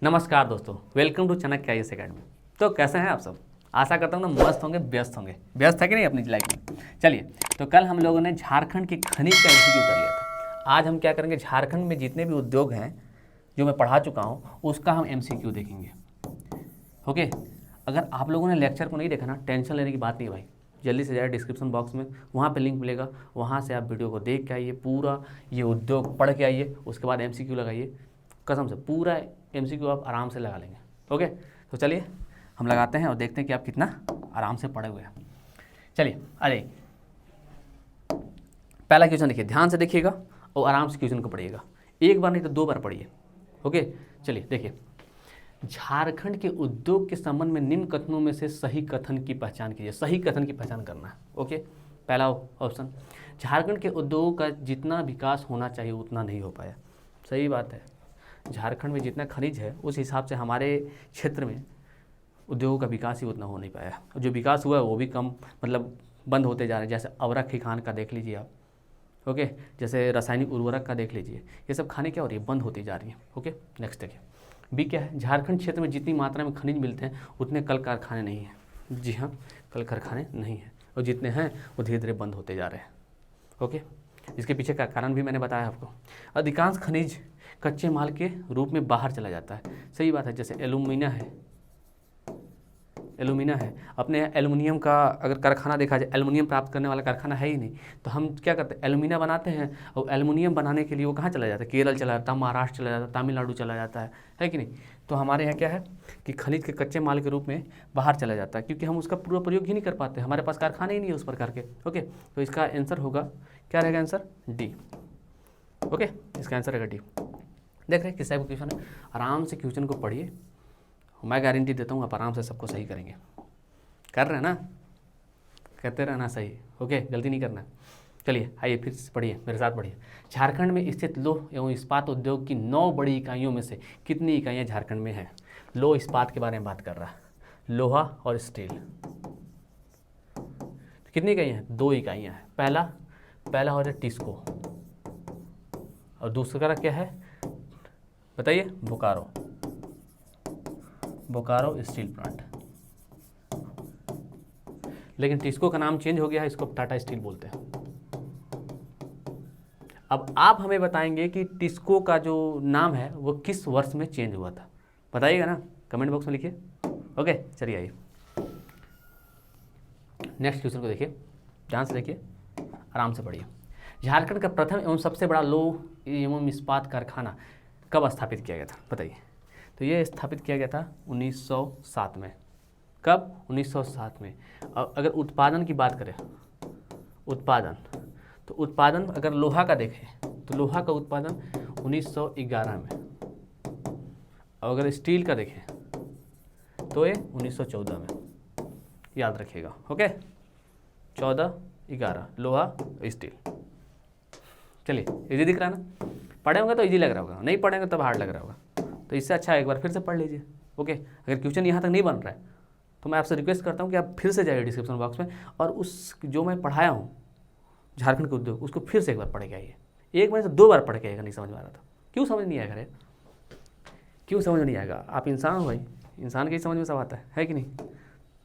नमस्कार दोस्तों, welcome to Chanakya IAS academy. तो कैसे हैं आप सब? आशा करता हूँ ना मस्त होंगे, व्यस्त है कि नहीं अपनी लाइफ में। चलिए, तो कल हम लोगों ने झारखंड के खनिज का एमसीक्यू कर लिया था। आज हम क्या करेंगे, झारखंड में जितने भी उद्योग हैं जो मैं पढ़ा चुका हूँ उसका हम एमसीक्यू देखेंगे। ओके, अगर आप लोगों ने लेक्चर को नहीं देखा ना, टेंशन लेने की बात नहीं है भाई। जल्दी से जाए डिस्क्रिप्शन बॉक्स में, वहाँ पे लिंक मिलेगा, वहाँ से आप वीडियो को देख के आइए, पूरा ये उद्योग पढ़ के आइए, उसके बाद एमसीक्यू लगाइए। कसम से पूरा एमसीक्यू आप आराम से लगा लेंगे। ओके, तो चलिए हम लगाते हैं और देखते हैं कि आप कितना आराम से पढ़े हुए हैं। चलिए, अरे पहला क्वेश्चन देखिए, ध्यान से देखिएगा और आराम से क्वेश्चन को पढ़िएगा। एक बार नहीं तो 2 बार पढ़िए। ओके, चलिए देखिए, झारखंड के उद्योग के संबंध में निम्न कथनों में से सही कथन की पहचान कीजिए। सही कथन की पहचान करना है। ओके, पहला ऑप्शन, झारखंड के उद्योगों का जितना विकास होना चाहिए उतना नहीं हो पाया। सही बात है, झारखंड में जितना खनिज है उस हिसाब से हमारे क्षेत्र में उद्योगों का विकास ही उतना हो नहीं पाया। जो विकास हुआ है वो भी कम, मतलब बंद होते जा रहे हैं। जैसे अवरक की खान का देख लीजिए आप। ओके, जैसे रासायनिक उर्वरक का देख लीजिए, ये सब खाने क्या हो रही है, बंद होती जा रही है। ओके, नेक्स्ट देखिए, बी क्या है, झारखंड क्षेत्र में जितनी मात्रा में खनिज मिलते हैं उतने कल कारखाने नहीं हैं। जी हाँ, कल कारखाने नहीं हैं, और जितने हैं वो धीरे धीरे बंद होते जा रहे हैं। ओके, इसके पीछे का कारण भी मैंने बताया आपको। अधिकांश खनिज कच्चे माल के रूप में बाहर चला जाता है। सही बात है, जैसे एल्यूमिना है अपने एल्युमिनियम का अगर कारखाना देखा जाए, एल्युमिनियम प्राप्त करने वाला कारखाना है ही नहीं, तो हम क्या करते हैं, एल्यूमिना बनाते हैं, और एल्युमिनियम बनाने के लिए वो कहाँ चला जाता है, केरल चला जाता है, महाराष्ट्र चला जाता है, तमिलनाडु चला जाता है कि नहीं। तो हमारे यहाँ क्या है कि खनिज के कच्चे माल के रूप में बाहर चला जाता है, क्योंकि हम उसका पूरा प्रयोग ही नहीं कर पाते, हमारे पास कारखाने ही नहीं है उस प्रकार के। ओके, तो इसका आंसर होगा, क्या रहेगा आंसर, डी। ओके, इसका आंसर रहेगा डी। देख रहे हैं किस टाइप का क्वेश्चन है, आराम से क्वेश्चन को पढ़िए, मैं गारंटी देता हूँ आप आराम से सबको सही करेंगे। कर रहे हैं ना, कहते रहना सही। ओके, गलती नहीं करना। चलिए आइए फिर से पढ़िए, मेरे साथ पढ़िए। झारखंड में स्थित लौह एवं इस्पात उद्योग की 9 बड़ी इकाइयों में से कितनी इकाइयाँ झारखंड में हैं। लौह इस्पात के बारे में बात कर रहा है, लोहा और स्टील। तो कितनी इकाइयाँ हैं, 2 इकाइयाँ हैं। पहला हो जाए टिस्को, और दूसरा क्या है बताइए, बोकारो स्टील प्लांट। लेकिन टिस्को का नाम चेंज हो गया है, इसको टाटा स्टील बोलते हैं। अब आप हमें बताएंगे कि टिस्को का जो नाम है वो किस वर्ष में चेंज हुआ था, बताइएगा ना, कमेंट बॉक्स में लिखिए। ओके, चलिए आइए नेक्स्ट क्वेश्चन को देखिए, ध्यान से देखिए, आराम से पढ़िए। झारखंड का प्रथम एवं सबसे बड़ा लौह एवं इस्पात कारखाना कब स्थापित किया गया था, बताइए। तो ये स्थापित किया गया था 1907 में। कब, 1907 में। और अगर उत्पादन की बात करें, तो उत्पादन अगर लोहा का देखें तो लोहा का उत्पादन 1911 में, और अगर स्टील का देखें तो ये 1914 में। याद रखिएगा। ओके, 14-11 लोहा स्टील। चलिए, इजी दिख रहा है ना, पढ़े होंगे तो इजी लग रहा होगा, नहीं पढ़ेंगे तब हार्ड लग रहा होगा। तो इससे अच्छा एक बार फिर से पढ़ लीजिए। ओके, अगर क्वेश्चन यहाँ तक नहीं बन रहा है तो मैं आपसे रिक्वेस्ट करता हूँ कि आप फिर से जाइए डिस्क्रिप्शन बॉक्स में, और उस जो मैं पढ़ाया हूँ झारखंड के उद्योग, उसको फिर से एक बार पढ़ के आइए। एक बार से 2 बार पढ़ के आएगा, नहीं समझ में आ रहा था। क्यों समझ नहीं आएगा रे, क्यों समझ नहीं आएगा, आप इंसान हो भाई, इंसान के ही समझ में सब आता है कि नहीं।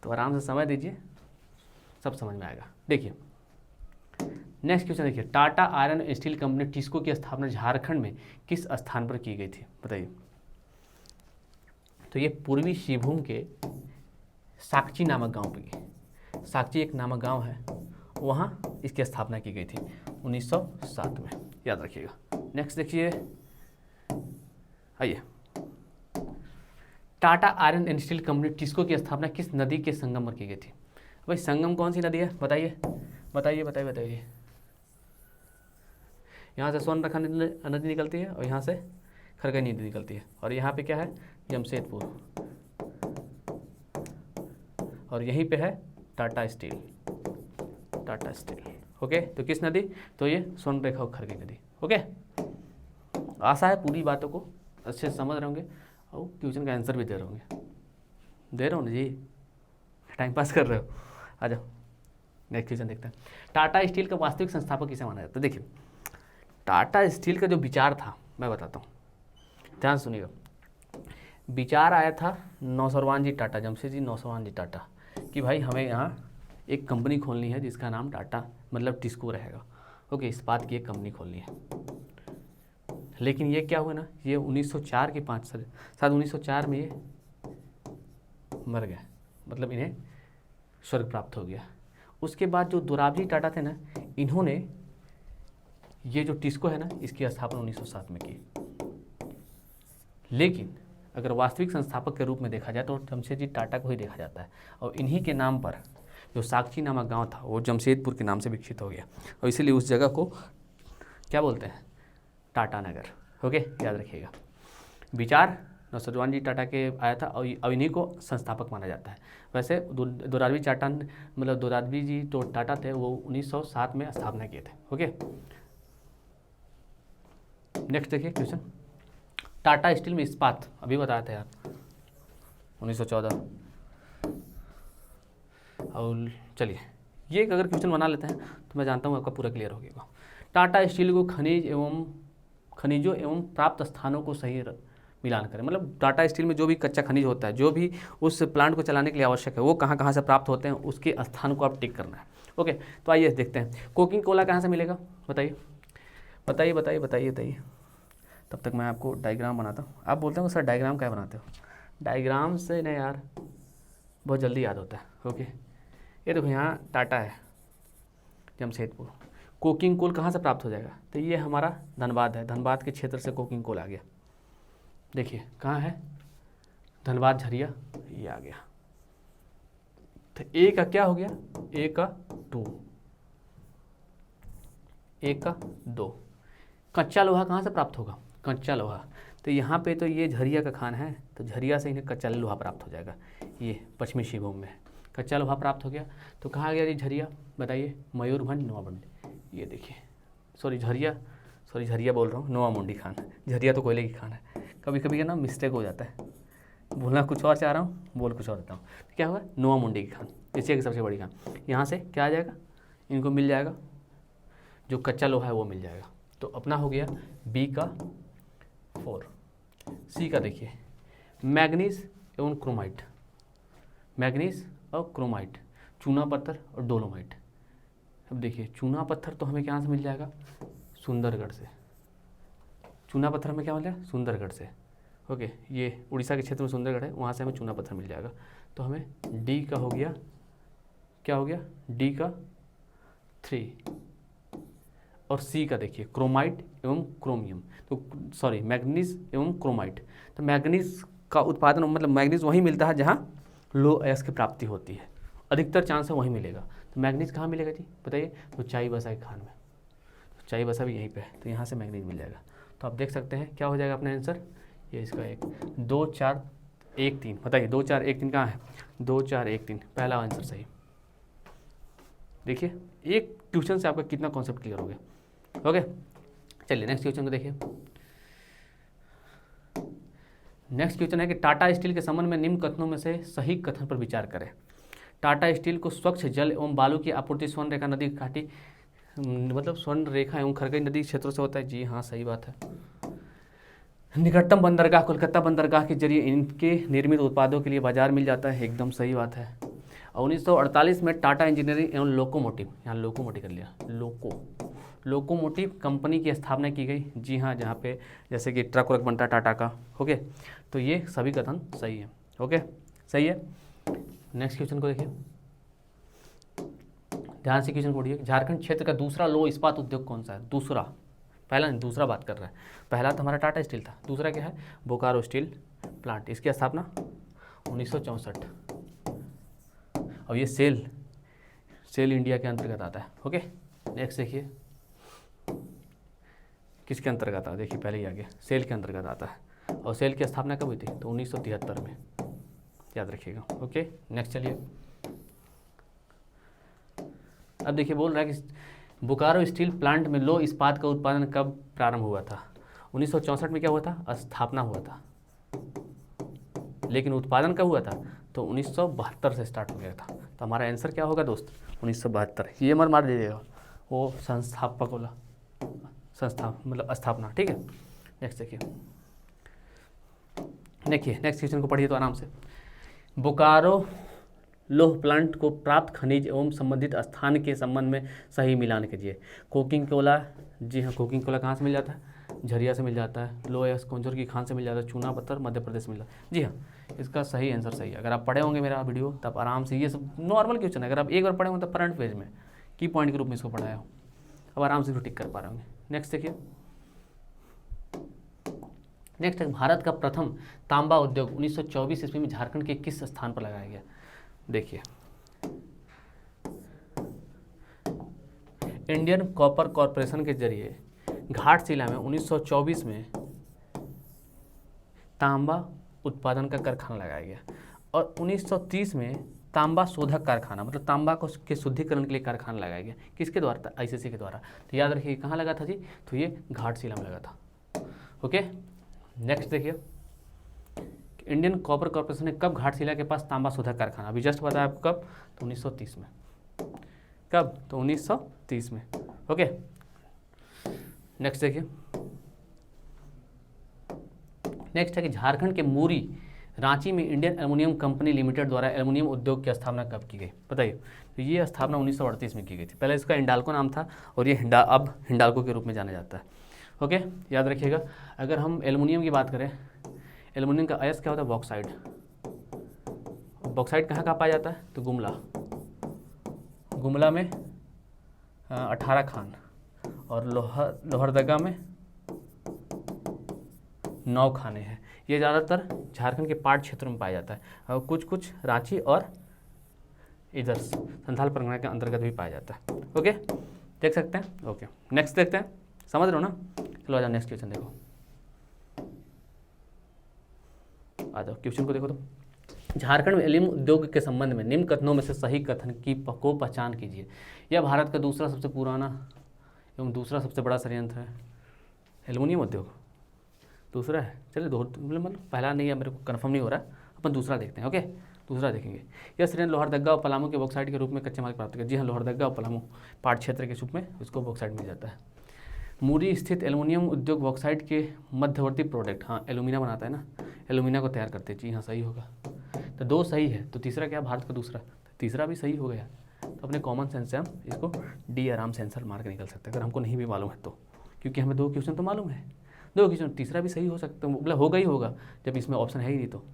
तो आराम से समय दीजिए, सब समझ में आएगा। देखिए नेक्स्ट क्वेश्चन देखिए, Tata iron and steel company TISCO की स्थापना झारखंड में किस स्थान पर की गई थी, बताइए। तो ये पूर्वी सिंहभूम के साकची नामक गांव पे, साकची एक नामक गांव है, वहाँ इसकी स्थापना की गई थी 1907 में। याद रखिएगा। नेक्स्ट देखिए, आइए, Tata iron and steel company TISCO की स्थापना किस नदी के संगम पर की गई थी। भाई संगम कौन सी नदी है, बताइए। यहाँ से सोनरेखा नदी निकलती है, और यहाँ से खरगनी नदी निकलती है, और यहाँ पे क्या है, जमशेदपुर, और यहीं पे है टाटा स्टील। ओके, तो किस नदी, तो ये सोनरेखा और खरगनी नदी। ओके, आशा है पूरी बातों को अच्छे से समझ रहे होंगे, और क्वेश्चन का आंसर भी दे रहे हो ना जी, टाइम पास कर रहे हो। आ जाओ नेक्स्ट क्वेश्चन देखते हैं। टाटा स्टील का वास्तविक संस्थापक किसे माना जाता है। देखिए, टाटा स्टील का जो विचार था मैं बताता हूँ, ध्यान सुनिएगा। विचार आया था नौसरवान जी टाटा, जमशेदजी नौसरवान जी टाटा, कि भाई हमें यहाँ एक कंपनी खोलनी है जिसका नाम टाटा मतलब टिस्को रहेगा। ओके, इस्पात की एक कंपनी खोलनी है। लेकिन ये क्या हुआ ना, ये 1904 के 5 साल शायद 1904 में ये मर गए, मतलब इन्हें स्वर्ग प्राप्त हो गया। उसके बाद जो दोराबजी टाटा थे ना, इन्होंने ये जो टिस्को है ना, इसकी स्थापना 1907 में की। लेकिन अगर वास्तविक संस्थापक के रूप में देखा जाए तो जमशेदजी टाटा को ही देखा जाता है, और इन्हीं के नाम पर जो साक्षी नामक गांव था वो जमशेदपुर के नाम से विकसित हो गया, और इसीलिए उस जगह को क्या बोलते हैं, टाटा नगर। ओके, याद रखिएगा। विचार नौसरवान जी टाटा के आया था और इन्हीं को संस्थापक माना जाता है। वैसे दोराबजी टाटा मतलब दोराबजी जी तो टाटा थे, वो 1907 में स्थापना किए थे। ओके, नेक्स्ट देखिए क्वेश्चन, टाटा स्टील में इस्पात अभी बताया था यार 1914। और चलिए ये अगर क्वेश्चन बना लेते हैं तो मैं जानता हूँ आपका पूरा क्लियर हो गया। टाटा स्टील को खनिजों एवं प्राप्त स्थानों को सही मिलान करें, मतलब टाटा स्टील में जो भी कच्चा खनिज होता है, जो भी उस प्लांट को चलाने के लिए आवश्यक है, वो कहाँ कहाँ से प्राप्त होते हैं, उसके स्थान को आप टिक करना है। ओके, तो आइए देखते हैं कोकिंग कोला कहाँ से मिलेगा, बताइए बताइए बताइए बताइए बताइए। तब तक मैं आपको डायग्राम बनाता हूँ। आप बोलते हो सर डायग्राम क्या बनाते हो, डायग्राम से नहीं यार बहुत जल्दी याद होता है। ओके, ये देखो यहाँ टाटा है जमशेदपुर, कोकिंग कोल कहाँ से प्राप्त हो जाएगा, तो ये हमारा धनबाद है, धनबाद के क्षेत्र से कोकिंग कोल आ गया। देखिए कहाँ है, धनबाद झरिया, ये आ गया। तो ए का क्या हो गया, ए का 2, ए का 2। कच्चा लोहा कहाँ से प्राप्त होगा, कच्चा लोहा, तो यहाँ पे तो ये झरिया का खान है, तो झरिया से इन्हें कच्चा लोहा प्राप्त हो जाएगा। ये पश्चिमी शिवभूमि में कच्चा लोहा प्राप्त हो गया। तो कहाँ गया ये झरिया, बताइए, मयूरभंज नोआमुंडी। ये देखिए, झरिया बोल रहा हूँ, नोआमुंडी खान, झरिया तो कोयले की खान है। कभी कभी ना मिस्टेक हो जाता है, बोलना कुछ और चाह रहा हूँ, बोल कुछ और देता हूँ। तो क्या हुआ, नोआमुंडी की खान, एशिया की सबसे बड़ी खान। यहाँ से क्या आ जाएगा, इनको मिल जाएगा, जो कच्चा लोहा है वो मिल जाएगा। तो अपना हो गया बी का 4। सी का देखिए, मैग्नीज एवं क्रोमाइट, मैग्नीज और क्रोमाइट, चूना पत्थर और डोलोमाइट। अब देखिए चूना पत्थर तो हमें कहाँ से मिल जाएगा, सुंदरगढ़ से। चूना पत्थर हमें क्या मिल जाएगा, सुंदरगढ़ से। ओके, ये उड़ीसा के क्षेत्र में सुंदरगढ़ है, वहाँ से हमें चूना पत्थर मिल जाएगा। तो हमें डी का हो गया, क्या हो गया, डी का 3। और सी का देखिए क्रोमाइट एवं क्रोमियम, तो सॉरी मैग्नीज एवं क्रोमाइट। तो मैग्नीज का उत्पादन मतलब मैग्नीज वहीं मिलता है जहाँ लो अयस्क की प्राप्ति होती है, अधिकतर चांस है वहीं मिलेगा। तो मैग्नीज कहाँ मिलेगा जी, बताइए, तो चाईबासा के खान में, तो चाईबासा भी यहीं पे है, तो यहाँ से मैग्नीज मिल जाएगा। तो आप देख सकते हैं क्या हो जाएगा अपना आंसर, ये इसका 2 4 1 3, बताइए 2 4 1 3 कहाँ है, 2 4 1 3, पहला आंसर सही। देखिए एक क्वेश्चन से आपका कितना कॉन्सेप्ट क्लियर हो गया। ओके, चलिए नेक्स्ट क्वेश्चन को देखिए। नेक्स्ट क्वेश्चन है कि टाटा स्टील के संबंध में निम्न कथनों में से सही कथन पर विचार करें। टाटा स्टील को स्वच्छ जल एवं बालू की आपूर्ति स्वर्ण रेखा नदी घाटी मतलब स्वर्ण रेखा एवं खरगई नदी क्षेत्रों से होता है। जी हाँ, सही बात है। निकटतम बंदरगाह कोलकाता बंदरगाह के जरिए इनके निर्मित उत्पादों के लिए बाजार मिल जाता है, एकदम सही बात है। 1948 में टाटा इंजीनियरिंग एवं लोकोमोटिव, यहाँ लोकोमोटिव कर लिया, लोकोमोटिव कंपनी की स्थापना की गई। जी हाँ, जहाँ पे जैसे कि ट्रक व्रक बनता है टाटा का। ओके, तो ये सभी कथन सही है। ओके, सही है। नेक्स्ट क्वेश्चन को देखिए, ध्यान से क्वेश्चन पढ़िए। झारखंड क्षेत्र का दूसरा लौह इस्पात उद्योग कौन सा है, दूसरा, पहला नहीं दूसरा बात कर रहा है। पहला तो हमारा टाटा स्टील था, दूसरा क्या है, बोकारो स्टील प्लांट, इसकी स्थापना 1964। और ये सेल इंडिया के अंतर्गत आता है। ओके, नेक्स्ट देखिए किसके अंतर्गत आता है, देखिए पहले ही आ गया, सेल के अंतर्गत आता है। और सेल की स्थापना कब हुई थी, तो 1973 में, याद रखिएगा। ओके, नेक्स्ट चलिए। अब देखिए बोल रहा है कि बोकारो स्टील प्लांट में लौह इस्पात का उत्पादन कब प्रारंभ हुआ था। 1964 में क्या हुआ था, स्थापना हुआ था, लेकिन उत्पादन कब हुआ था, तो 1972 से स्टार्ट हो गया था। तो हमारा आंसर क्या होगा दोस्त, 1972। ये मत मार दीजिएगा, वो संस्थापक वाला मतलब स्थापना। ठीक है, नेक्स्ट देखिए। देखिए नेक्स्ट क्वेश्चन को पढ़िए तो आराम से। बोकारो लोह प्लांट को प्राप्त खनिज एवं संबंधित स्थान के संबंध में सही मिलान कीजिए। कोकिंग कोला, जी हाँ कोकिंग कोला कहाँ से मिल जाता है? झरिया से मिल जाता है। लोह स्कंजर की खान से मिल जाता है। चूना पत्थर मध्य प्रदेश से मिल जाता है। जी हाँ, इसका सही आंसर सही है। अगर आप पढ़े होंगे मेरा वीडियो तब आराम से, ये सब नॉर्मल क्वेश्चन है, अगर आप एक बार पढ़े होंगे तब करंट पेज में की पॉइंट के रूप में इसको पढ़ाया हो, अब आराम से टिक कर पा रहे होंगे। नेक्स्ट देखिए, नेक्स्ट है भारत का प्रथम तांबा उद्योग 1924 ईस्वी में झारखंड के किस स्थान पर लगाया गया? देखिए इंडियन कॉपर कॉरपोरेशन के जरिए घाटशिला में 1924 में तांबा उत्पादन का कारखाना लगाया गया और 1930 में तांबा शोधक कारखाना, मतलब तांबा को के शुद्धिकरण के लिए कारखाना लगाया गया। किसके द्वारा? आईसीसी के द्वारा। तो याद रखिए कहाँ लगा था जी? तो ये घाटशिला में लगा था। ओके, नेक्स्ट देखिए, इंडियन कॉपर कॉर्पोरेशन ने कब घाटशिला के पास तांबा शोधक कारखाना, अभी जस्ट बताया आपको कब? तो 1930 में। कब? तो 1930 में। ओके, नेक्स्ट देखिए, नेक्स्ट है कि झारखंड के मूरी रांची में इंडियन एल्युमिनियम कंपनी लिमिटेड द्वारा एल्युमिनियम उद्योग की स्थापना कब की गई? बताइए। तो ये स्थापना 1938 में की गई थी। पहले इसका हिंडाल्को नाम था और ये अब हिंडाल्को के रूप में जाना जाता है। ओके, याद रखिएगा। अगर हम एल्युमिनियम की बात करें, एल्युमिनियम का अयस्क क्या होता है? बॉक्साइड। बॉक्साइड कहाँ कहाँ पाया जाता है? तो गुमला। गुमला में 18 खान और लोहरदगा में 9 खाने हैं। ये ज़्यादातर झारखंड के पाट क्षेत्र में पाया जाता है और कुछ कुछ रांची और इधर संथाल परगना के अंतर्गत भी पाया जाता है। ओके, देख सकते हैं। ओके, नेक्स्ट देखते हैं, समझ रहे हो ना? चलो आ जाओ नेक्स्ट क्वेश्चन देखो, आ जाओ क्वेश्चन को देखो। तो झारखंड में एल्युमिनियम उद्योग के संबंध में निम्न कथनों में से सही कथन को पहचान कीजिए। यह भारत का दूसरा सबसे पुराना एवं दूसरा सबसे बड़ा संयंत्र है। एल्युमिनियम उद्योग दूसरा है। चलिए मतलब पहला नहीं है, मेरे को कंफर्म नहीं हो रहा, अपन दूसरा देखते हैं। ओके, दूसरा देखेंगे। यह संयंत्र लोहरदगा और पलामू के बॉक्साइड के रूप में कच्चे माल प्राप्त कर। जी हाँ, लोहरदगा और पलामू पाट क्षेत्र के रूप में इसको बॉक्साइड मिल जाता है। मूरी स्थित एल्युमिनियम उद्योग बॉक्साइट के मध्यवर्ती प्रोडक्ट, हाँ एल्यूमिना बनाता है ना, एल्यूमिना को तैयार करते हैं। जी हाँ, सही होगा। तो 2 सही है, तो तीसरा क्या? भारत का दूसरा। तो तीसरा भी सही हो गया। तो अपने कॉमन सेंस से हम इसको डी आराम से आंसर मार के निकल सकते हैं, अगर हमको नहीं भी मालूम है तो, क्योंकि हमें 2 क्वेश्चन तो मालूम है। 2 क्वेश्चन, तीसरा भी सही हो सकता है, मतलब होगा ही होगा जब इसमें ऑप्शन है ही नहीं। तो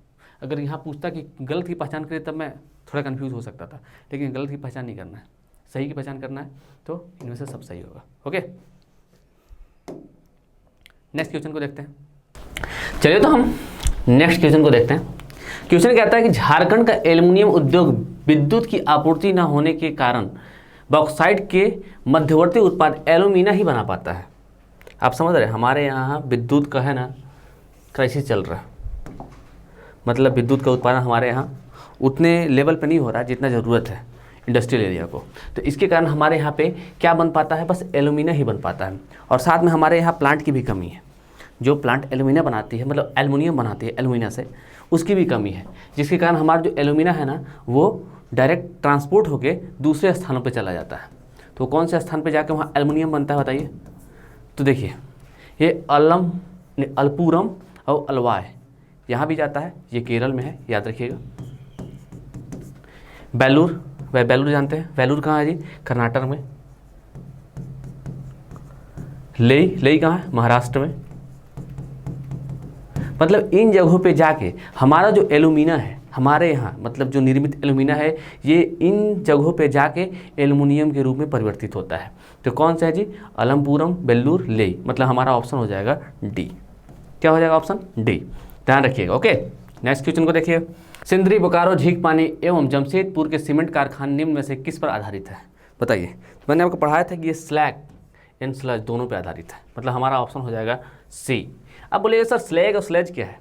अगर यहाँ पूछता कि गलत की पहचान करें तब मैं थोड़ा कन्फ्यूज़ हो सकता था, लेकिन गलत की पहचान नहीं करना है, सही की पहचान करना है, तो इनमें से सब सही होगा। ओके, नेक्स्ट क्वेश्चन को देखते हैं। चलिए तो हम नेक्स्ट क्वेश्चन को देखते हैं। क्वेश्चन कहता है कि झारखंड का एल्युमिनियम उद्योग विद्युत की आपूर्ति न होने के कारण बॉक्साइट के मध्यवर्ती उत्पाद एल्यूमिना ही बना पाता है। आप समझ रहे हैं, हमारे यहाँ विद्युत का है ना क्राइसिस चल रहा है, मतलब विद्युत का उत्पादन हमारे यहाँ उतने लेवल पे नहीं हो रहा जितना ज़रूरत है इंडस्ट्रियल एरिया को। तो इसके कारण हमारे यहाँ पे क्या बन पाता है? बस एल्यूमिना ही बन पाता है। और साथ में हमारे यहाँ प्लांट की भी कमी है। जो प्लांट एल्यूमिना बनाती है, मतलब एल्युमिनियम बनाती है एल्यूमिना से, उसकी भी कमी है, जिसके कारण हमारा जो एल्यूमिना है ना वो डायरेक्ट ट्रांसपोर्ट होके दूसरे स्थानों पे चला जाता है। तो कौन से स्थान पे जाके वहाँ एल्युमिनियम बनता है बताइए? तो देखिए, ये अलपुरम और अलवाय यहाँ भी जाता है, ये केरल में है, याद रखिएगा। बेलूर, वह बेलूर जानते हैं, बेलूर कहाँ है जी? कर्नाटक में। लेई कहाँ है? महाराष्ट्र में। मतलब इन जगहों पे जाके हमारा जो एल्यूमिना है हमारे यहाँ, मतलब जो निर्मित एल्यूमिना है, ये इन जगहों पे जाके एल्युमिनियम के रूप में परिवर्तित होता है। तो कौन सा है जी? अलमपुरम, बेल्लूर, लेई। मतलब हमारा ऑप्शन हो जाएगा डी। क्या हो जाएगा ऑप्शन? डी। ध्यान रखिएगा। ओके, नेक्स्ट क्वेश्चन को देखिए। सिंदरी, बोकारो, झीक पानी एवं जमशेदपुर के सीमेंट कारखाने निम्न में से किस पर आधारित है? बताइए। मैंने आपको पढ़ाया था कि ये स्लैग एंड स्लज दोनों पे आधारित है, मतलब हमारा ऑप्शन हो जाएगा सी। अब बोलिए सर स्लैग और स्लज क्या है?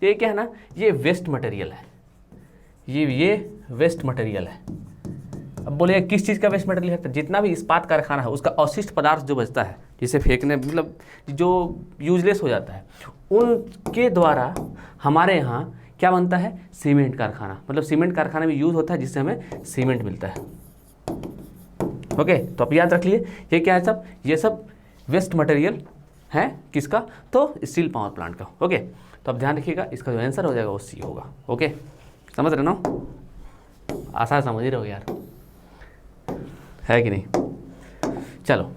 ये क्या है ना, ये वेस्ट मटेरियल है, ये वेस्ट मटेरियल है। अब बोलिए किस चीज़ का वेस्ट मटेरियल है? तो जितना भी इस्पात कारखाना है उसका अवशिष्ट पदार्थ जो बचता है, जिसे फेंकने, मतलब जो यूजलेस हो जाता है, उनके द्वारा हमारे यहाँ क्या बनता है? सीमेंट कारखाना। मतलब सीमेंट कारखाना में यूज़ होता है जिससे हमें सीमेंट मिलता है। ओके, तो आप याद रख लिए ये क्या है सब? ये सब वेस्ट मटेरियल है किसका, तो स्टील पावर प्लांट का। ओके, तो अब ध्यान रखिएगा, इसका जो आंसर हो जाएगा वो सी होगा। ओके, समझ रहे ना, आसान समझ ही रहोगे यार, है कि नहीं। चलो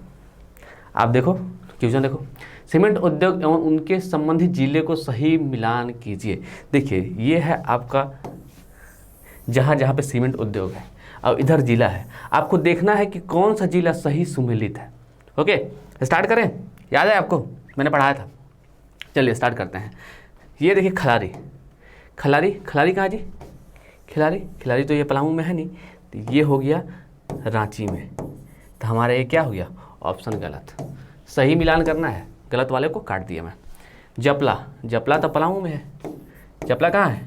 आप देखो क्वेश्चन देखो, सीमेंट उद्योग एवं उनके संबंधित जिले को सही मिलान कीजिए। देखिए ये है आपका जहाँ जहाँ पे सीमेंट उद्योग है और इधर जिला है, आपको देखना है कि कौन सा जिला सही सुमेलित है। ओके, स्टार्ट करें, याद है आपको मैंने पढ़ाया था। चलिए स्टार्ट करते हैं। ये देखिए खलारी, खलारी खलारी कहाँ जी, खिलारी, खिलारी तो ये पलामू में है नहीं, तो ये हो गया रांची में। तो हमारा ये क्या हो गया, ऑप्शन गलत। सही मिलान करना है, गलत वाले को काट दिया मैं। जपला, जपला तो पलामू में है, जपला कहाँ है,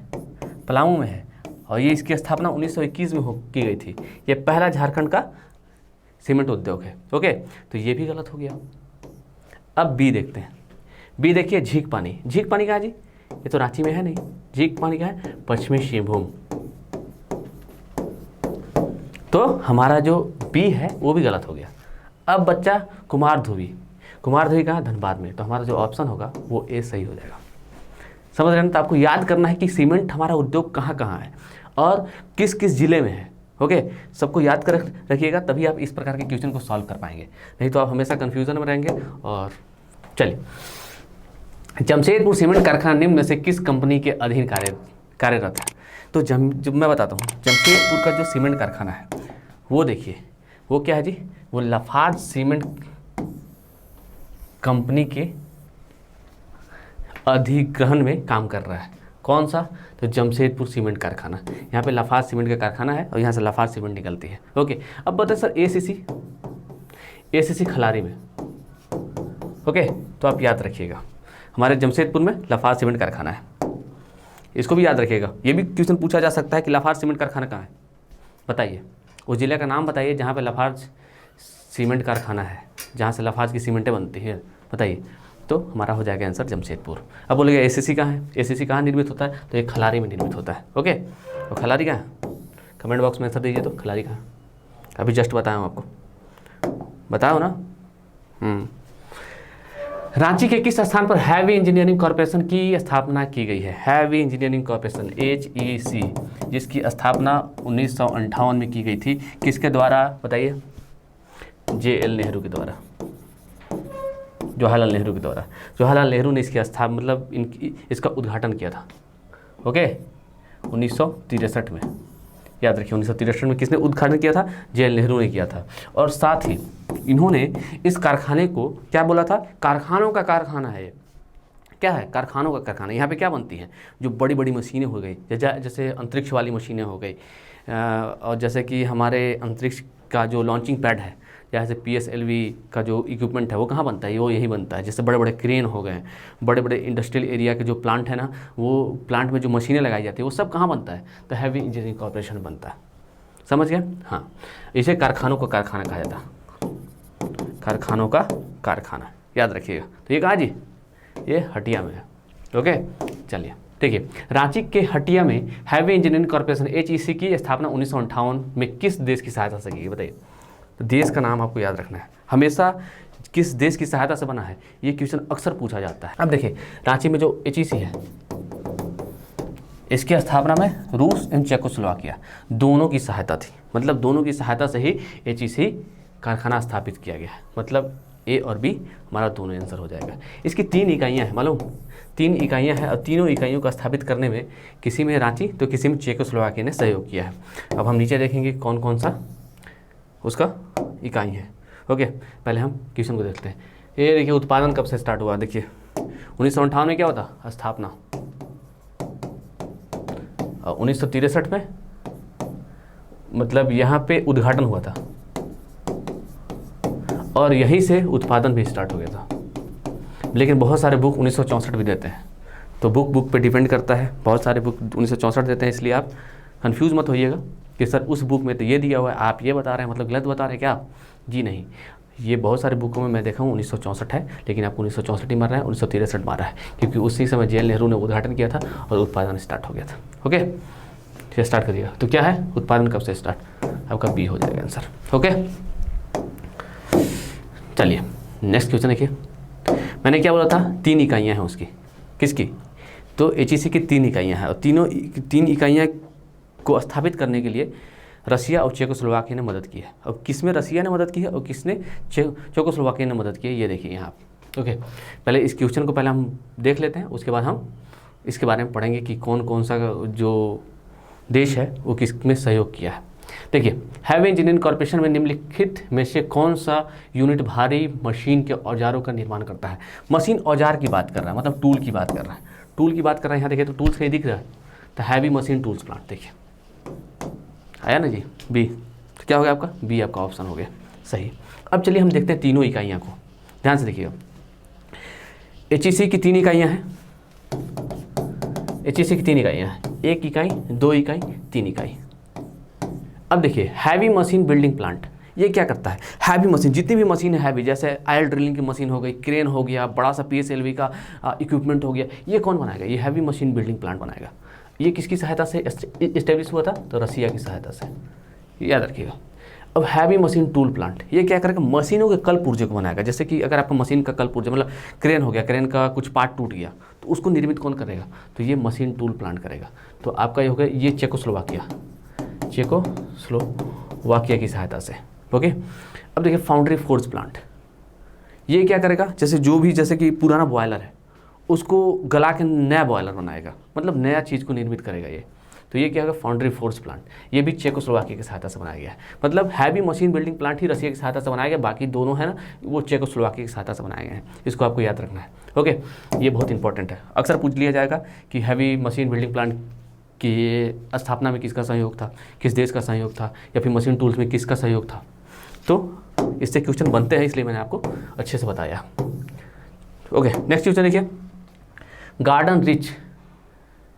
पलामू में है, और ये इसकी स्थापना 1921 में की गई थी। ये पहला झारखंड का सीमेंट उद्योग है। ओके, तो ये भी गलत हो गया। अब बी देखते हैं। बी देखिए झीक पानी, झीक पानी कहाँ जी, ये तो रांची में है नहीं, झीक पानी कहाँ है, पश्चिमी सिंहभूम। तो हमारा जो बी है वो भी गलत हो गया। अब बच्चा कुमारधुवी, कुमारधुवी कहाँ, धनबाद में। तो हमारा जो ऑप्शन होगा वो ए सही हो जाएगा। समझ रहे हैं। तो आपको याद करना है कि सीमेंट हमारा उद्योग कहाँ कहाँ है और किस किस जिले में है। ओके, सबको याद कर रखिएगा, तभी आप इस प्रकार के क्वेश्चन को सॉल्व कर पाएंगे, नहीं तो आप हमेशा कन्फ्यूजन में रहेंगे। और चलिए, जमशेदपुर सीमेंट कारखाना निम्न में से किस कंपनी के अधीन कार्यरत है। तो जब मैं बताता हूँ, जमशेदपुर का जो सीमेंट कारखाना है वो देखिए, वो क्या है जी, वो लाफार्ज सीमेंट कंपनी के अधिग्रहण में काम कर रहा है। कौन सा, तो जमशेदपुर सीमेंट कारखाना। यहाँ पे लाफार्ज सीमेंट का कारखाना है और यहाँ से लाफार्ज सीमेंट निकलती है। ओके, अब बताए सर एसीसी, एसीसी खलारी में। ओके, तो आप याद रखिएगा हमारे जमशेदपुर में लाफार्ज सीमेंट कारखाना है, इसको भी याद रखिएगा। ये भी क्वेश्चन पूछा जा सकता है कि लाफार्ज सीमेंट कारखाना कहाँ है, बताइए उस जिले का नाम बताइए जहाँ पे लाफार्ज सीमेंट कारखाना है, जहाँ से लाफार्ज की सीमेंटें बनती है, बताइए। तो हमारा हो जाएगा आंसर जमशेदपुर। अब बोलेगा एसीसी कहाँ है, एसीसी कहाँ निर्मित होता है, तो ये खलारी में निर्मित होता है। ओके, तो खलारी कहाँ है, कमेंट बॉक्स में आंसर दीजिए। तो खलारी कहाँ, अभी जस्ट बताया हूँ आपको, बताओ ना। रांची के किस स्थान पर हैवी इंजीनियरिंग कॉरपोरेशन की स्थापना की गई है। हैवी इंजीनियरिंग कॉरपोरेशन HEC, जिसकी स्थापना 1958 में की गई थी, किसके द्वारा बताइए, JL नेहरू के द्वारा, जवाहरलाल नेहरू के द्वारा। जवाहरलाल नेहरू ने इसकी मतलब इसका उद्घाटन किया था। ओके, 1963 में, याद रखिए 1963 में किसने उद्घाटन किया था, JL नेहरू ने किया था। और साथ ही इन्होंने इस कारखाने को क्या बोला था, कारखानों का कारखाना है। क्या है, कारखानों का कारखाना। यहाँ पे क्या बनती हैं, जो बड़ी बड़ी मशीनें हो गई, जैसे अंतरिक्ष वाली मशीनें हो गई, और जैसे कि हमारे अंतरिक्ष का जो लॉन्चिंग पैड है, जैसे PSLV का जो इक्विपमेंट है वो कहाँ बनता है, वो यही बनता है। जैसे बड़े बड़े क्रेन हो गए, बड़े बड़े इंडस्ट्रियल एरिया के जो प्लांट है ना, वो प्लांट में जो मशीनें लगाई जाती है वो सब कहाँ बनता है, तो हैवी इंजीनियरिंग कॉरपोरेशन बनता है। समझ गए। हाँ, इसे कारखानों का कारखाना कहा जाता है, कारखानों का कारखाना, याद रखिएगा। तो ये कहाँ जी, ये हटिया में है। ओके, चलिए देखिए, रांची के हटिया में हैवी इंजीनियरिंग कॉरपोरेशन HEC की स्थापना 1958 में किस देश की सहायता से की गई, बताइए। तो देश का नाम आपको याद रखना है हमेशा, किस देश की सहायता से बना है, ये क्वेश्चन अक्सर पूछा जाता है। अब देखिए, रांची में जो HEC है, इसकी स्थापना में रूस एवं चेकोस्लोवाकिया दोनों की सहायता थी। मतलब दोनों की सहायता से ही HEC कारखाना स्थापित किया गया है। मतलब A और B हमारा दोनों आंसर हो जाएगा। इसकी 3 इकाइयाँ हैं, मालूम, 3 इकाइयाँ हैं, और तीनों इकाइयों को स्थापित करने में किसी में रांची तो किसी में चेकोस्लोवाकिया ने सहयोग किया है। अब हम नीचे देखेंगे कौन कौन सा उसका इकाई है। ओके, पहले हम क्वेश्चन को देखते हैं। ये देखिए, उत्पादन कब से स्टार्ट हुआ, देखिए 1958 में क्या होता, स्थापना, और 1963 में मतलब यहाँ पे उद्घाटन हुआ था, और यहीं से उत्पादन भी स्टार्ट हो गया था। लेकिन बहुत सारे बुक 1964 भी देते हैं, तो बुक पे डिपेंड करता है। बहुत सारे बुक 1964 देते हैं, इसलिए आप कंफ्यूज मत होइएगा कि सर उस बुक में तो ये दिया हुआ है, आप ये बता रहे हैं, मतलब गलत बता रहे हैं क्या आप। जी नहीं, ये बहुत सारे बुकों में मैं देखा हूँ 1964 है, लेकिन आपको 1964 ही मार रहा है, 1963 मारा है, क्योंकि उसी समय JL नेहरू ने उद्घाटन किया था और उत्पादन स्टार्ट हो गया था। ओके, फिर स्टार्ट करिएगा। तो क्या है, उत्पादन कब से स्टार्ट, आपका बी हो जाएगा आंसर। ओके, चलिए नेक्स्ट क्वेश्चन देखिए। मैंने क्या बोला था, 3 इकाइयाँ हैं उसकी, किसकी, तो एचईसी की 3 इकाइयाँ हैं और तीनों 3 इकाइयाँ को स्थापित करने के लिए रसिया और चेकोस्लोवाकिया ने मदद की है। अब किस में रसिया ने मदद की है और किसने चेकोस्लोवाकिया ने मदद की है, ये देखिए यहाँ। ओके, पहले इस क्वेश्चन को पहले हम देख लेते हैं, उसके बाद हम इसके बारे में पढ़ेंगे कि कौन कौन सा जो देश है वो किस में सहयोग किया है। देखिए, हैवी इंजीनियरिंग कॉर्पोरेशन में निम्नलिखित में से कौन सा यूनिट भारी मशीन के औजारों का निर्माण करता है। मशीन औजार की बात कर रहा है, मतलब टूल की बात कर रहा है, टूल की बात कर रहा है। यहाँ देखिए तो टूल्स कहीं दिख रहा है, तो हैवी मशीन टूल्स प्लांट, देखिए आया ना जी, बी। तो क्या हो गया आपका, बी आपका ऑप्शन हो गया सही। अब चलिए हम देखते हैं तीनों इकाइयाँ को, ध्यान से देखिएगा। एचईसी की 3 इकाइयाँ हैं, एचईसी की 3 इकाइयाँ हैं, 1 इकाई, 2 इकाई, 3 इकाई। अब देखिए हैवी मशीन बिल्डिंग प्लांट, ये क्या करता है, हैवी मशीन, जितनी भी मशीन है हैवी, जैसे आयल ड्रिलिंग की मशीन हो गई, क्रेन हो गया, बड़ा सा पीएसएलवी का इक्विपमेंट हो गया, ये कौन बनाएगा, ये हैवी मशीन बिल्डिंग प्लांट बनाएगा। ये किसकी सहायता से इस्टेब्लिश हुआ था, तो रसिया की सहायता से, याद रखिएगा। अब हैवी मशीन टूल प्लांट, ये क्या करेगा, मशीनों के कल पुर्जे को बनाएगा। जैसे कि अगर आपका मशीन का कल पुर्जा, मतलब क्रेन हो गया, क्रेन का कुछ पार्ट टूट गया, तो उसको निर्मित कौन करेगा, तो ये मशीन टूल प्लांट करेगा। तो आपका ये हो गया, ये चेकोस्लोवाकिया की सहायता से। ओके, अब देखिए फाउंड्री फोर्ज प्लांट, ये क्या करेगा, जैसे कि पुराना बॉयलर है उसको गला के नया बॉयलर बनाएगा, मतलब नया चीज़ को निर्मित करेगा ये। तो ये क्या होगा, फाउंड्री फोर्ज प्लांट, ये भी चेकोस्लोवाकिया की सहायता से बनाया गया है। मतलब हैवी मशीन बिल्डिंग प्लांट ही रसिया की सहायता से बनाया गया, बाकी दोनों है ना वो चेकोस्लोवाकिया की सहायता से बनाए गए हैं। इसको आपको याद रखना है। ओके, ये बहुत इंपॉर्टेंट है, अक्सर पूछ लिया जाएगा कि हैवी मशीन बिल्डिंग प्लांट की स्थापना में किसका सहयोग था, किस देश का सहयोग था, या फिर मशीन टूल्स में किसका सहयोग था। तो इससे क्वेश्चन बनते हैं, इसलिए मैंने आपको अच्छे से बताया। ओके, नेक्स्ट क्वेश्चन देखिए, garden rich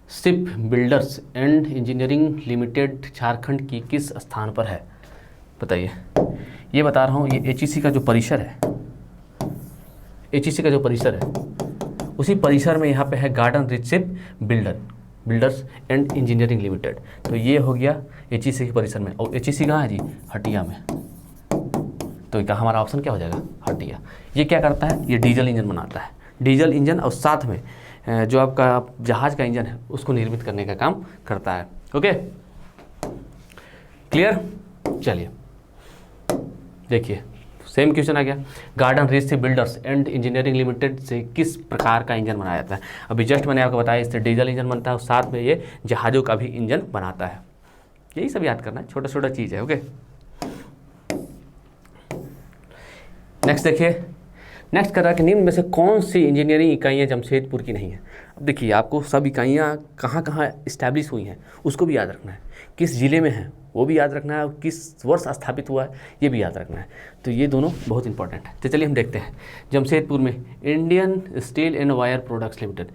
ship builders and engineering limited Jharkhand की किस स्थान पर है, बताइए। ये बता रहा हूँ, ये एचईसी का जो परिसर है, एचईसी का जो परिसर है, उसी परिसर में यहाँ पे है garden rich ship builders and engineering limited. तो ये हो गया एचईसी के परिसर में, और एचईसी कहाँ है जी, हटिया में। तो क्या हमारा ऑप्शन क्या हो जाएगा, हटिया। ये क्या करता है, ये डीजल इंजन बनाता है, डीजल इंजन, और साथ में जो आपका जहाज का इंजन है उसको निर्मित करने का काम करता है। Okay, clear. चलिए देखिए, सेम क्वेश्चन आ गया, garden rich ship builders and engineering limited से किस प्रकार का इंजन बनाया जाता है। अभी जस्ट मैंने आपको बताया, इससे डीजल इंजन बनता है और साथ में ये जहाज़ों का भी इंजन बनाता है। यही सब याद करना है, छोटा छोटा चीज़ है। ओके, नेक्स्ट देखिए, नेक्स्ट कर रहा है कि निम्न में से कौन सी इंजीनियरिंग इकाइयाँ जमशेदपुर की नहीं है। अब देखिए, आपको सब इकाइयाँ कहाँ कहाँ इस्टेब्लिश हुई हैं उसको भी याद रखना है, किस ज़िले में है वो भी याद रखना है, और किस वर्ष स्थापित हुआ है ये भी याद रखना है। तो ये दोनों बहुत इंपॉर्टेंट है। तो चलिए हम देखते हैं, जमशेदपुर में Indian steel and wire products limited,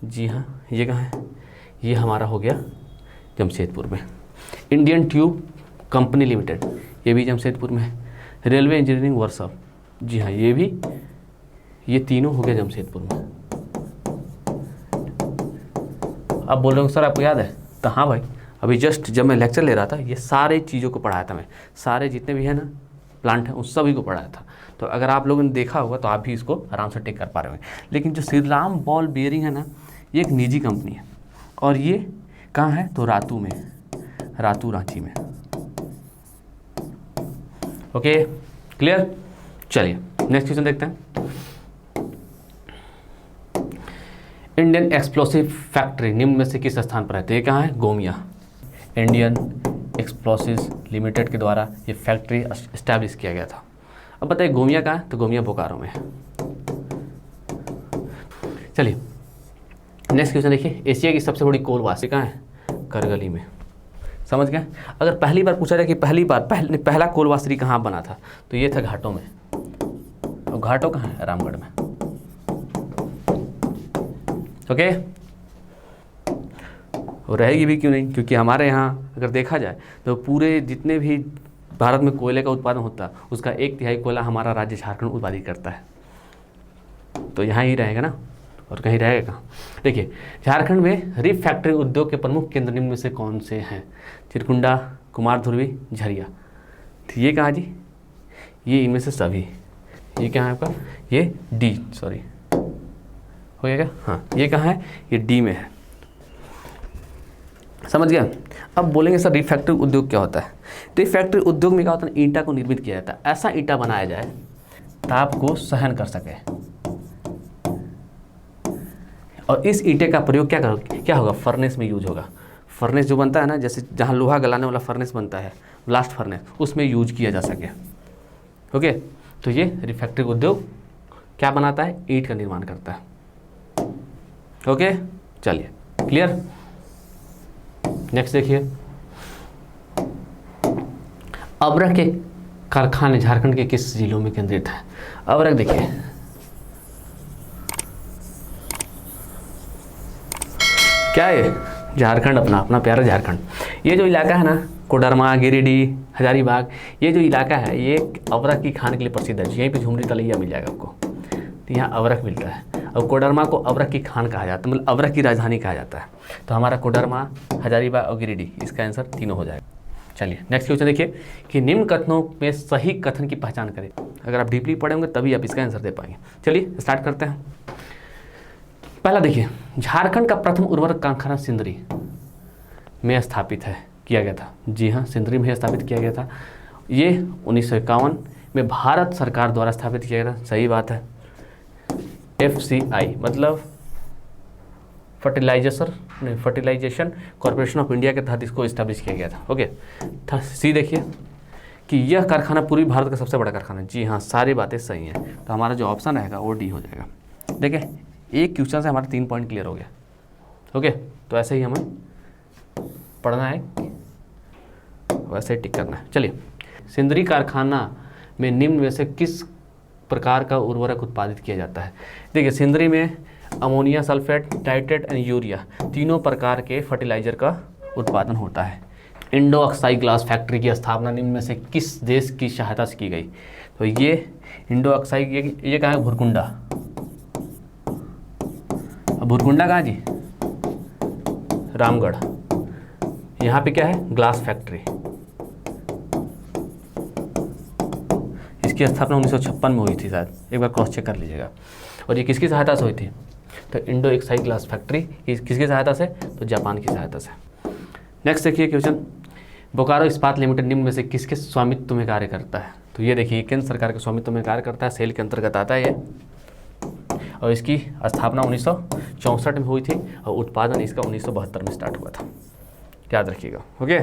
जी हाँ, ये कहाँ है, ये हमारा हो गया जमशेदपुर में। इंडियन ट्यूब कंपनी लिमिटेड, ये भी जमशेदपुर में है। रेलवे इंजीनियरिंग वर्कशॉप, जी हाँ, ये भी, ये तीनों हो गया जमशेदपुर में। अब बोल रहे हो सर आपको याद है, तो हाँ भाई, अभी जस्ट जब मैं लेक्चर ले रहा था ये सारे चीज़ों को पढ़ाया था मैं, सारे जितने भी है ना प्लांट हैं उस सभी को पढ़ाया था। तो अगर आप लोगों ने देखा होगा तो आप भी इसको आराम से टेक कर पा रहे होंगे। लेकिन जो श्री राम बॉल बेयरिंग है ना, ये एक निजी कंपनी है, और ये कहाँ है, तो रातू में, रातू रांची में। Okay, clear. चलिए नेक्स्ट क्वेश्चन देखते हैं। इंडियन एक्सप्लोसिव फैक्ट्री निम्न में से किस स्थान पर है, तो ये कहाँ है, गोमिया। इंडियन एक्सप्लोसिव लिमिटेड के द्वारा ये फैक्ट्री एस्टैब्लिश किया गया था। अब बताइए गोमिया कहाँ है, तो गोमिया बोकारो में है। चलिए नेक्स्ट क्वेश्चन देखिए, एशिया की सबसे बड़ी कोल वासी कहाँ है, करगली में। समझ गए। अगर पहली बार पूछा जाए कि पहला कोल वासरी कहाँ बना था, तो ये था घाटों में। और घाटों कहाँ है, रामगढ़ में। ओके, और रहेगी भी क्यों नहीं, क्योंकि हमारे यहाँ अगर देखा जाए तो पूरे जितने भी भारत में कोयले का उत्पादन होता है उसका 1/3 कोयला हमारा राज्य झारखंड उत्पादित करता है। तो यहाँ ही रहेगा ना, और कहीं रहेगा कहाँ। देखिए झारखंड में रिफ फैक्ट्री उद्योग के प्रमुख केंद्र निम्न में से कौन से हैं, चिरकुंडा, कुमारधुर्वी, झरिया। तो ये कहाँ जी, ये इनमें से सभी। ये क्या है आपका, ये डी, सॉरी हो गया क्या? हाँ, ये कहाँ है? ये डी में है, समझ गया? अब बोलेंगे सर रिफैक्टरी उद्योग क्या होता है? रिफैक्टरी उद्योग में क्या होता है? ईंटा को निर्मित किया जाता है, ऐसा ईंटा बनाया जाए ताप को सहन कर सके, और इस ईंटे का प्रयोग क्या होगा? फर्नेस में यूज होगा। फर्नेस जो बनता है ना, जैसे जहाँ लोहा गलाने वाला फर्नेस बनता है, ब्लास्ट फर्नेस, उसमें यूज किया जा सके। ओके, तो ये रिफैक्टरी उद्योग क्या बनाता है? ईंट का निर्माण करता है। ओके, चलिए क्लियर। नेक्स्ट देखिए, अब्रक के कारखाने झारखंड के किस जिलों में केंद्रित है? अब्रक देखिए, क्या है? झारखंड, अपना प्यारा झारखंड। ये जो इलाका है ना, कोडरमा, गिरिडीह, हजारीबाग, ये जो इलाका है ये अवरक की खान के लिए प्रसिद्ध है। यहीं पे झुमरी तलैया मिल जाएगा आपको, तो यहाँ अवरक मिलता है। और कोडरमा को अवरक की खान कहा जाता है, मतलब अवरक की राजधानी कहा जाता है। तो हमारा कोडरमा, हजारीबाग और गिरिडीह, इसका आंसर तीनों हो जाएगा। चलिए नेक्स्ट क्वेश्चन देखिए कि निम्न कथनों में सही कथन की पहचान करें। अगर आप डीपली पढ़ेंगे तभी आप इसका आंसर दे पाएंगे। चलिए स्टार्ट करते हैं। पहला देखिए, झारखंड का प्रथम उर्वरक कारखाना सिंदरी में स्थापित किया गया था। जी हाँ, सिंदरी में स्थापित किया गया था। ये 1951 में भारत सरकार द्वारा स्थापित किया गया था। सही बात है। FCI मतलब फर्टिलाइजेशन कॉर्पोरेशन ऑफ इंडिया के तहत इसको इस्टेब्लिश किया गया था। ओके, सी देखिए कि यह कारखाना पूर्वी भारत का सबसे बड़ा कारखाना है। जी हाँ, सारी बातें सही हैं। तो हमारा जो ऑप्शन रहेगा वो डी हो जाएगा। देखिए, एक क्वेश्चन से हमारे 3 पॉइंट क्लियर हो गया। ओके, तो ऐसे ही हमें पढ़ना है, वैसे ही टिक करना है। चलिए, सिंदरी कारखाना में निम्न में से किस प्रकार का उर्वरक उत्पादित किया जाता है? देखिए, सिंदरी में ammonia sulphate, titrate and urea तीनों प्रकार के फर्टिलाइजर का उत्पादन होता है। इंडो ऑक्साई ग्लास फैक्ट्री की स्थापना निम्न में से किस देश की सहायता से की गई? तो ये इंडो ऑक्साई, ये कहाँ है? भुरकुंडा। भुरकुंडा कहाँ जी? रामगढ़। यहाँ पे क्या है? Glass factory. इसकी स्थापना 1956 में हुई थी शायद, एक बार क्रॉस चेक कर लीजिएगा। और ये किसकी सहायता से हुई थी? तो इंडो ऑक्साई ग्लास फैक्ट्री किसकी सहायता से? तो जापान की सहायता से। नेक्स्ट देखिए क्वेश्चन, बोकारो इस्पात लिमिटेड निम्न में से किसके स्वामित्व में कार्य करता है? तो ये देखिए, केंद्र सरकार के स्वामित्व में कार्य करता है, सेल के अंतर्गत आता है ये। और इसकी स्थापना 1964 में हुई थी और उत्पादन इसका 1972 में स्टार्ट हुआ था, याद रखिएगा। ओके,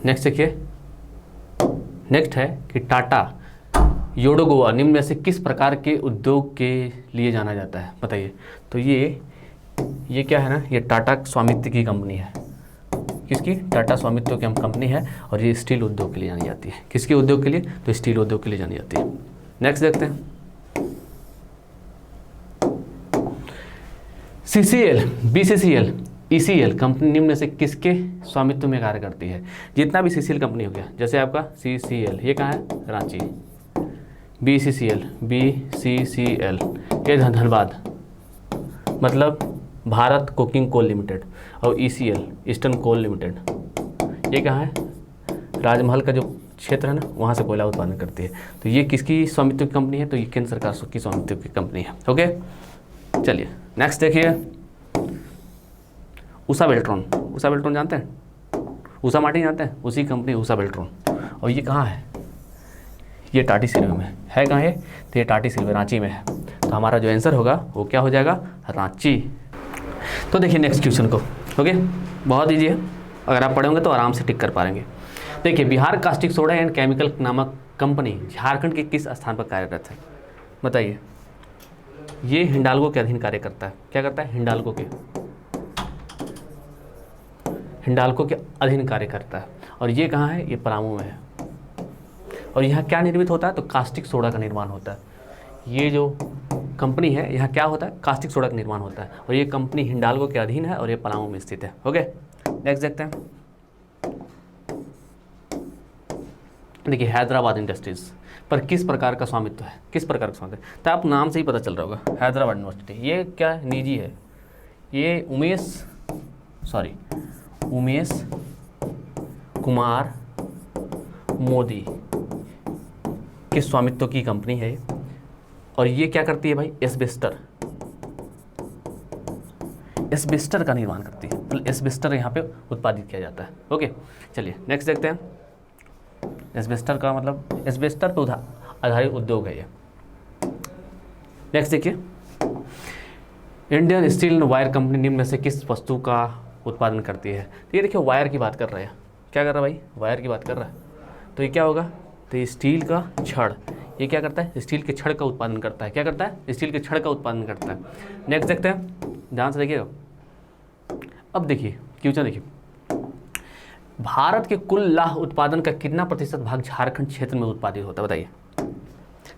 नेक्स्ट देखिए, नेक्स्ट है कि टाटा योडोगोवा निम्न में से किस प्रकार के उद्योग के लिए जाना जाता है? बताइए। तो ये क्या है ना, ये टाटा स्वामित्व की कंपनी है। किसकी? टाटा स्वामित्व की कंपनी है। और ये स्टील उद्योग के लिए जानी जाती है। किसके उद्योग के लिए? तो स्टील उद्योग के लिए जानी जाती है। नेक्स्ट देखते हैं, CCL, BCCL, ECL कंपनी निम्न में से किसके स्वामित्व में कार्य करती है? जितना भी CCL कंपनी हो गया, जैसे आपका CCL, ये कहाँ है? रांची। BCCL ये धनबाद, मतलब भारत कोकिंग कोल लिमिटेड। और ECL ईस्टर्न कोल लिमिटेड, ये कहाँ है? राजमहल का जो क्षेत्र है ना, वहाँ से कोयला उत्पादन करती है। तो ये किसकी स्वामित्व की कंपनी है? तो ये केंद्र सरकार की स्वामित्व की कंपनी है। ओके, चलिए नेक्स्ट देखिए, उषा बेल्ट्रॉन। उषा बेल्ट्रॉन जानते हैं? उषा मार्टिन जानते हैं? उसी कंपनी उषा बेल्ट्रॉन। और ये कहाँ है? ये टाटी सिल्वे में है। कहाँ है? तो ये टाटी सिल्वे रांची में है। तो हमारा जो आंसर होगा वो क्या हो जाएगा? रांची। तो देखिए नेक्स्ट क्वेश्चन को। ओके, बहुत ईजी है, अगर आप पढ़ेंगे तो आराम से टिक कर पाएंगे। देखिए, Bihar caustic soda and chemical नामक कंपनी झारखंड के किस स्थान पर कार्यरत है? बताइए। ये हिंडाल्को के अधीन कार्य करता है। क्या करता है? हिंडाल्को के अधीन कार्य करता है। और ये कहाँ है? ये पलामू में है। और यहाँ क्या निर्मित होता है? तो कास्टिक सोडा का निर्माण होता है। ये जो कंपनी है, यहाँ क्या होता है? कास्टिक सोडा का निर्माण होता है। और ये कंपनी हिंडाल्को के अधीन है और ये पलामू में स्थित है। ओके, नेक्स्ट देखते हैं। देखिए, हैदराबाद इंडस्ट्रीज पर किस प्रकार का स्वामित्व है? किस प्रकार का स्वामित्व है? तो आप नाम से ही पता चल रहा होगा, हैदराबाद यूनिवर्सिटी। ये क्या निजी है? ये उमेश कुमार मोदी के स्वामित्व की कंपनी है। और ये क्या करती है भाई, एस्बेस्टर, एस्बेस्टर का निर्माण करती है, मतलब एस्बेस्टर यहाँ पे उत्पादित किया जाता है। ओके, चलिए नेक्स्ट देखते हैं। एस्बेस्टर का मतलब एस्बेस्टर पे आधारित उद्योग है ये। नेक्स्ट देखिए, Indian steel and wire company निम्न में से किस वस्तु का उत्पादन करती है। तो ये देखिए वायर की बात कर रहे हैं, क्या कर रहा है भाई, वायर की बात कर रहा है। तो ये क्या होगा, तो ये स्टील का छड़, ये क्या करता है, स्टील के छड़ का उत्पादन करता है। क्या करता है, स्टील के छड़ का उत्पादन करता है। नेक्स्ट देखते हैं, ध्यान से देखिएगा। अब देखिए क्वेश्चन देखिए, भारत के कुल लाह उत्पादन का कितना प्रतिशत भाग झारखंड क्षेत्र में उत्पादित होता है, बताइए।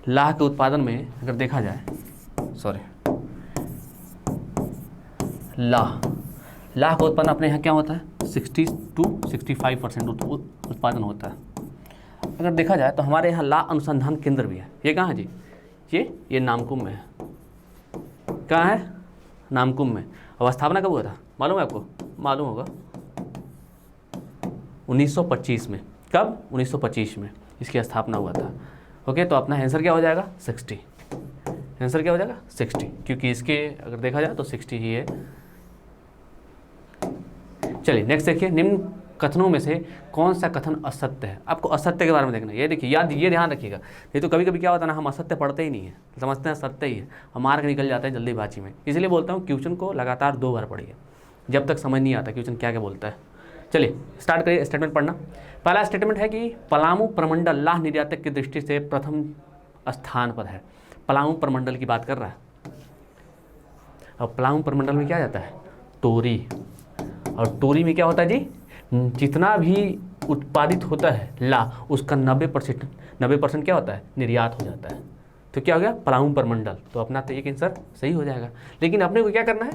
लाह के उत्पादन में अगर देखा जाए, सॉरी, लाह का उत्पादन अपने यहाँ क्या होता है, 60 to 65% उत्पादन होता है। अगर देखा जाए तो हमारे यहाँ लाह अनुसंधान केंद्र भी है। ये कहाँ है जी, ये नामकुम में है। कहाँ है, नामकुम में। और स्थापना कब हुआ था मालूम है आपको, मालूम होगा 1925 में। कब, 1925 में इसकी स्थापना हुआ था। ओके, तो अपना आंसर क्या हो जाएगा, 60। आंसर क्या हो जाएगा, 60, क्योंकि इसके अगर देखा जाए तो 60 ही है। चलिए नेक्स्ट देखिए, निम्न कथनों में से कौन सा कथन असत्य है। आपको असत्य के बारे में देखना है। ये देखिए, ये ध्यान रखिएगा। ये तो कभी कभी क्या होता है ना, हम असत्य पढ़ते ही नहीं है, समझते हैं सत्य ही है, हम मार्क निकल जाता है जल्दीबाजी में। इसलिए बोलता हूँ क्वेश्चन को लगातार 2 बार पढ़िए, जब तक समझ नहीं आता क्वेश्चन क्या क्या बोलता है। चलिए स्टार्ट करिए स्टेटमेंट पढ़ना। पहला स्टेटमेंट है कि पलामू प्रमंडल लाह निर्यातक की दृष्टि से प्रथम स्थान पर है। पलामू प्रमंडल की बात कर रहा है। अब पलामू प्रमंडल में क्या जाता है, टोरी। और टोरी में क्या होता है जी, जितना भी उत्पादित होता है लाह, उसका 90% क्या होता है, निर्यात हो जाता है। तो क्या हो गया, पलामू प्रमंडल। तो अपना तो एक आंसर सही हो जाएगा। लेकिन अपने को क्या करना है,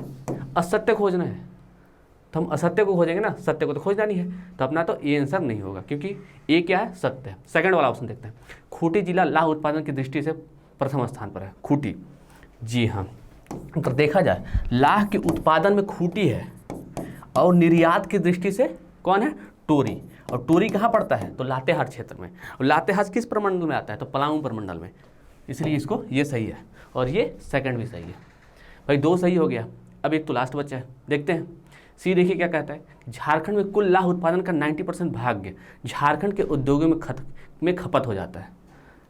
असत्य खोजना है। तो हम असत्य को खोजेंगे ना, सत्य को तो खोजना नहीं है। तो अपना तो ये आंसर नहीं होगा, क्योंकि ये क्या है, सत्य है। सेकंड वाला ऑप्शन देखते हैं। खूंटी जिला लाह उत्पादन की दृष्टि से प्रथम स्थान पर है। खूंटी, जी हाँ। अगर देखा जाए लाह के उत्पादन में खूंटी है और निर्यात की दृष्टि से कौन है, टोरी। और टोरी कहाँ पड़ता है, तो लातेहार क्षेत्र में। और लातेहार किस प्रमंडल में आता है, तो पलामू प्रमंडल में। इसलिए इसको ये सही है और ये सेकंड भी सही है। भाई 2 सही हो गया। अब एक तो लास्ट बचा है, देखते हैं। सी देखिए क्या कहता है, झारखंड में कुल लाह उत्पादन का 90% भाग झारखंड के उद्योगों में खपत हो जाता है।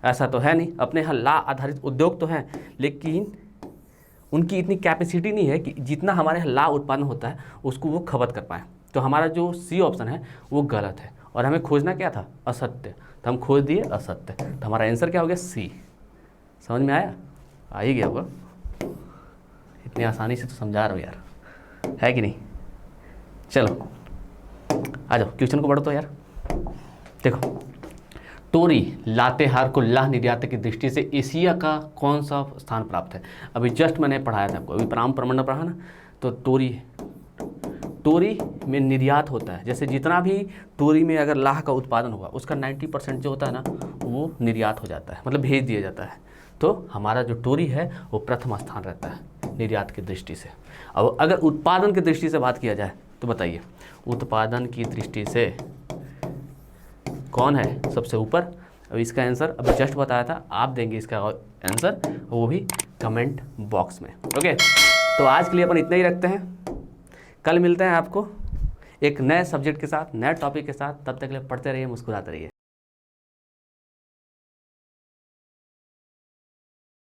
ऐसा तो है नहीं, अपने यहाँ लाह आधारित उद्योग तो हैं, लेकिन उनकी इतनी कैपेसिटी नहीं है कि जितना हमारे यहाँ लाह उत्पादन होता है उसको वो खपत कर पाए। तो हमारा जो सी ऑप्शन है वो गलत है और हमें खोजना क्या था, असत्य। तो हम खोज दिए असत्य। तो हमारा आंसर क्या हो गया, सी। समझ में आया, आ ही गया होगा, इतनी आसानी से तो समझा रहा हूँ यार, है कि नहीं। चलो आ जाओ, क्वेश्चन को पढ़ो तो यार। देखो, टोरी लातेहार को लाह निर्यातक की दृष्टि से एशिया का कौन सा स्थान प्राप्त है। अभी जस्ट मैंने पढ़ाया था आपको, अभी पलामू प्रमंडल पढ़ा ना। तो टोरी में निर्यात होता है। जैसे जितना भी टोरी में अगर लाह का उत्पादन होगा उसका 90% जो होता है ना, वो निर्यात हो जाता है, मतलब भेज दिया जाता है। तो हमारा जो टोरी है वो प्रथम स्थान रहता है निर्यात की दृष्टि से। अब अगर उत्पादन की दृष्टि से बात किया जाए तो बताइए, उत्पादन की दृष्टि से कौन है सबसे ऊपर। अब इसका आंसर अभी जस्ट बताया था, आप देंगे इसका आंसर, वो भी कमेंट बॉक्स में। ओके, तो आज के लिए अपन इतना ही रखते हैं। कल मिलते हैं आपको एक नए सब्जेक्ट के साथ, नए टॉपिक के साथ। तब तक के लिए पढ़ते रहिए, मुस्कुराते रहिए।